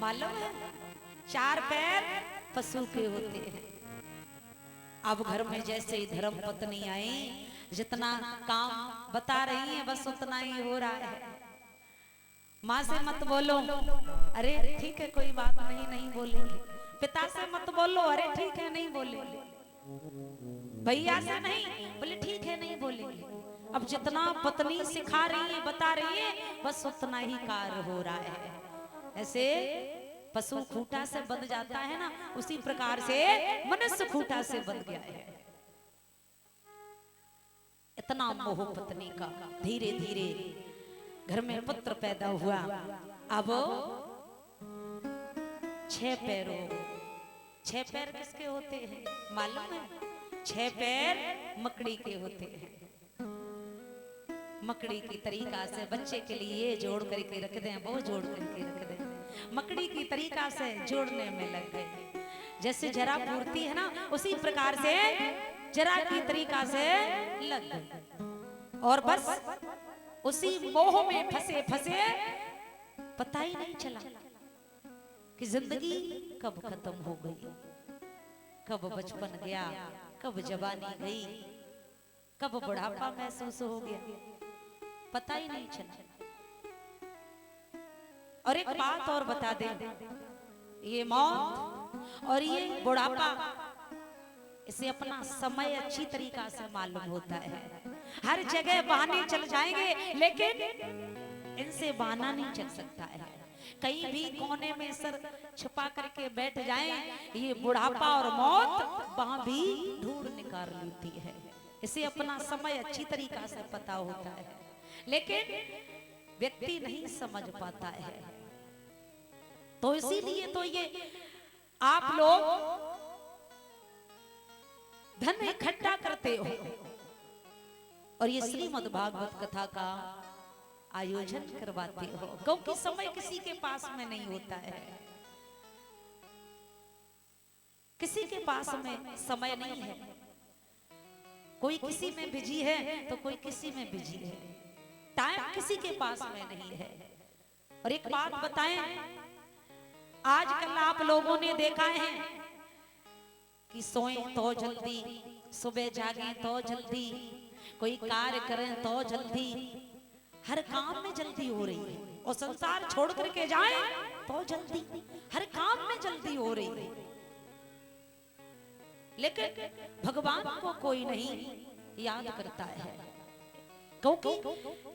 मालूम है? 4 पैर पशु के होते हैं। अब घर में जैसे ही धर्म पत्नी आई, जितना काम बता रही है बस उतना ही हो रहा है। माँ से मत बोलो, अरे ठीक है कोई बात नहीं, नहीं बोलेंगे। पिता से मत बोलो, अरे ठीक है नहीं बोलेंगे। भैया से नहीं, बोले ठीक है नहीं बोलेंगे। अब जितना पत्नी सिखा रही है बता रही है बस उतना ही कार्य हो रहा है। ऐसे पशु खूंटा से बंध जाता है ना, उसी प्रकार से मनुष्य खूंटा से बंध गया है। इतना मोह पत्नी का। धीरे धीरे घर में पुत्र पैदा हुआ। अब 6 पैरों, 6 पैर किसके होते हैं मालूम है? 6 पैर मकड़ी के होते हैं। मकड़ी की तरीका से बच्चे के लिए जोड़ करके रख दें, वो जोड़ करके रख दें। मकड़ी की तरीका से जोड़ने में लग गए। जैसे जरा पूर्ति है ना, उसी प्रकार से जरा की तरीका से लग गए। और बस उसी मोह में फंसे फंसे पता ही नहीं चला कि जिंदगी कब खत्म हो गई, कब बचपन गया, कब जवानी गई, कब बुढ़ापा महसूस हो गया, पता ही नहीं चला। और एक बात और बता दे, ये मौत और ये बुढ़ापा, इसे अपना समय अच्छी तरीका से मालूम होता है। हर जगह बहाने चल जाएंगे लेकिन इनसे बहाना नहीं चल सकता है। कहीं भी कोने में सर छुपा करके बैठ जाएं, ये बुढ़ापा और मौत वहां भी ढूंढ निकाल लेती है। इसे अपना समय अच्छी तरीका से पता होता है लेकिन व्यक्ति नहीं समझ पाता है। तो इसीलिए तो ये आप लोग धन इकट्ठा करते हो और ये श्रीमद् भागवत कथा का आयोजन करवाते हो, क्योंकि समय किसी के पास में नहीं होता है। किसी के पास में समय नहीं है। कोई किसी में बिजी है तो कोई किसी में बिजी है। टाइम किसी के पास में नहीं है। और एक बात बताएं, आजकल आप लोगों ने देखा है कि सोएं तो जल्दी, सुबह जागें तो जल्दी, कोई कार्य करें तो जल्दी, हर काम में जल्दी हो रही है। और संसार छोड़ करके जाए तो जल्दी, हर काम में जल्दी हो रही है। लेकिन भगवान को कोई नहीं याद करता है, क्योंकि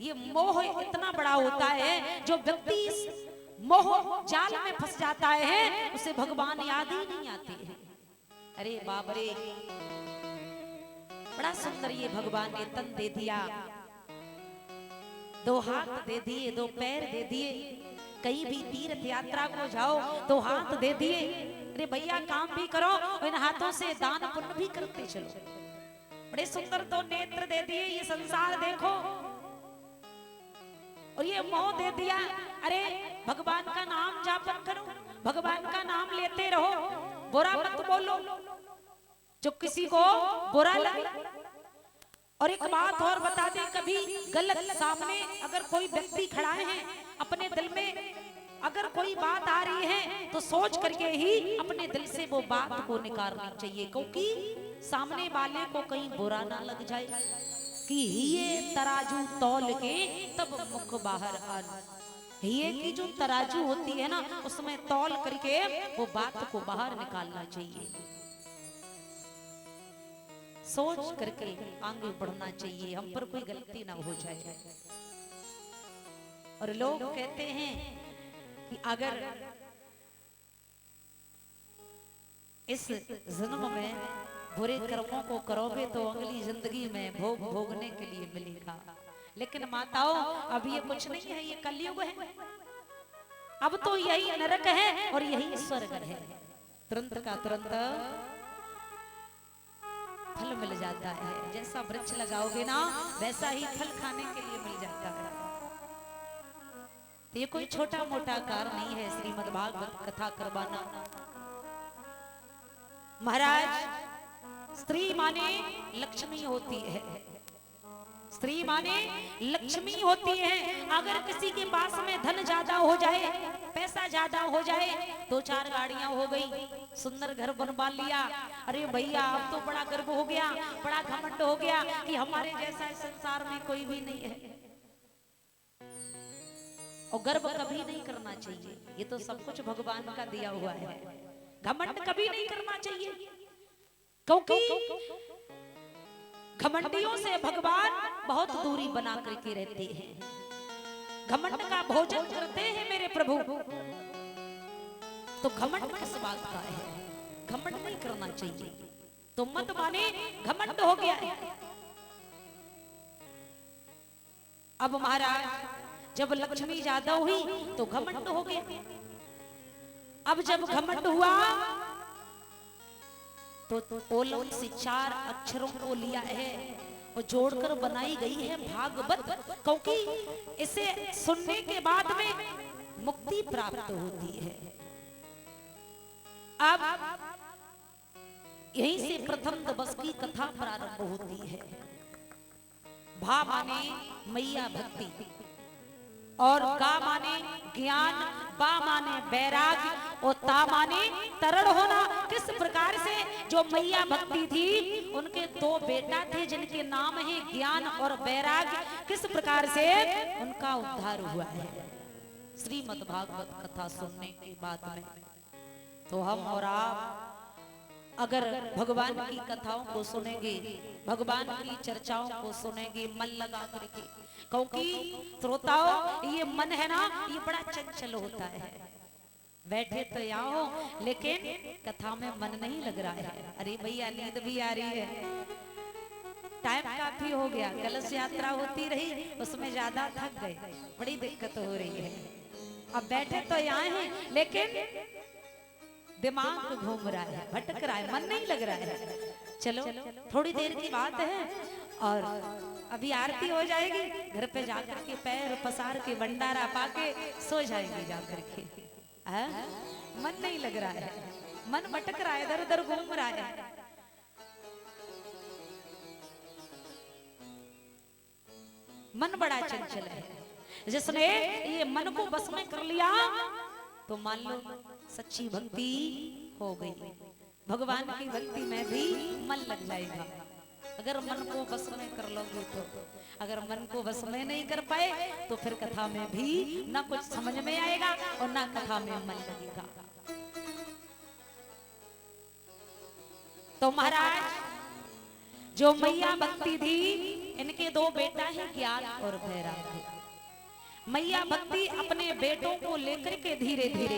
ये मोह इतना बड़ा होता है, जो व्यक्ति इस मोह जाल में फंस जाता है उसे भगवान याद ही नहीं आते हैं। अरे बाप रे, बड़ा सुंदर ये भगवान ने तन दे दिया, 2 हाथ दे दिए, 2 पैर दे दिए। कहीं भी तीर्थ यात्रा को जाओ तो हाथ दे दिए। अरे भैया काम भी करो, इन हाथों से दान पुण्य भी करते चलो। बड़े सुंदर 2 नेत्र दे दिए, ये संसार देखो। और ये मोह दे दिया, अरे भगवान का नाम जापन करो, भगवान का नाम लेते रहो, बुरा मत बोलो जो किसी को बुरा लगे। और एक बात और बता दें, कभी गलत सामने अगर कोई व्यक्ति खड़ा है, अपने दिल में अगर कोई बात आ रही है तो सोच करके ही अपने दिल से वो बात को निकालनी चाहिए, क्योंकि सामने वाले को कहीं बुरा ना लग जाए कि ये तराजू तौल के तब मुख बाहर आना। ये की जो तराजू होती है ना, उसमें तौल करके वो बात को बाहर निकालना चाहिए। सोच करके आगे बढ़ना चाहिए, हम पर कोई गलती ना हो जाए। और लोग कहते हैं कि अगर इस जन्म में बुरे कर्मों को करोगे तो अगली जिंदगी में भोग भोगने के लिए मिलेगा। लेकिन माताओं, अब ये कुछ नहीं है, ये कलयुग है। अब तो यही नरक है और यही स्वर्ग है। तुरंत का तुरंत फल मिल जाता है। जैसा वृक्ष लगाओगे ना वैसा ही फल खाने के लिए मिल जाता है। तो ये कोई छोटा मोटा कार्य नहीं है श्रीमद् भागवत कथा करवाना। महाराज, स्त्री माने लक्ष्मी होती है। स्त्री माने लक्ष्मी होती है। अगर किसी के पास में धन ज्यादा हो जाए, पैसा ज्यादा हो जाए, 2-4 गाड़ियां हो गई, सुंदर घर बनवा लिया, अरे भैया अब तो बड़ा गर्व हो गया, बड़ा घमंड हो गया कि हमारे जैसा इस संसार में कोई भी नहीं है। और गर्व कभी नहीं करना चाहिए, ये तो सब कुछ भगवान का दिया हुआ है। घमंड कभी नहीं करना चाहिए, क्योंकि घमंडियों से भगवान बहुत दूरी बना करके रहते हैं। घमंड का भोजन करते हैं मेरे प्रभु, तो घमंड किस बात का है? घमंड नहीं करना चाहिए। तो मत माने घमंड हो गया है। अब महाराज जब लक्ष्मी ज्यादा हुई तो घमंड हो गया। अब जब घमंड हुआ तो ओलम से 4 अक्षरों को लिया है और जोड़कर बनाई गई है भागवत, क्योंकि इसे सुनने के बाद में मुक्ति प्राप्त होती है। अब यहीं से प्रथम दिवस की कथा प्रारंभ होती है। भा माने मैया भक्ति, और गा माने ज्ञान, बा माने वैराग्य, और ता माने तरड़ होना। किस प्रकार से जो मैया भक्ति थी, उनके 2 बेटा थे जिनके नाम है ज्ञान और वैराग्य, किस प्रकार से उनका उद्धार हुआ है। श्रीमद् भागवत कथा सुनने के बाद में तो हम और आप अगर भगवान की कथाओं को सुनेंगे, भगवान की चर्चाओं को सुनेंगे मन लगा करके, क्योंकि श्रोताओं ये मन है ना, ये बड़ा चंचल होता है। बैठे तो यहाँ हो लेकिन कथा में मन नहीं लग रहा है। अरे भैया नींद भी आ रही है, टाइम काफी हो गया, कलश यात्रा होती रही, उसमें ज्यादा थक गए, बड़ी दिक्कत हो रही है। अब बैठे तो यहाँ है लेकिन दिमाग घूम रहा है, भटक रहा है, मन नहीं लग रहा है। चलो थोड़ी देर की बात है और अभी आरती हो जाएगी, घर पे जाकर के पैर पसार के भंडारा पाके सो जाएंगे जाकर के। मन नहीं लग रहा है, मन भटक रहा है, इधर उधर घूम रहा है। मन बड़ा चंचल है। जिसने ये मन को बस में कर लिया तो मान लो सच्ची भक्ति हो गई। भगवान की भक्ति में भी मन लग जाएगा अगर मन को बस में कर लोगे तो। अगर मन को बस में नहीं कर पाए तो फिर कथा में भी ना कुछ समझ में आएगा और ना कथा में मन लगेगा। तो महाराज जो मैया भक्ति थी, इनके 2 बेटा है ज्ञान और वैराग्य। मैया भक्ति अपने बेटों को लेकर के धीरे धीरे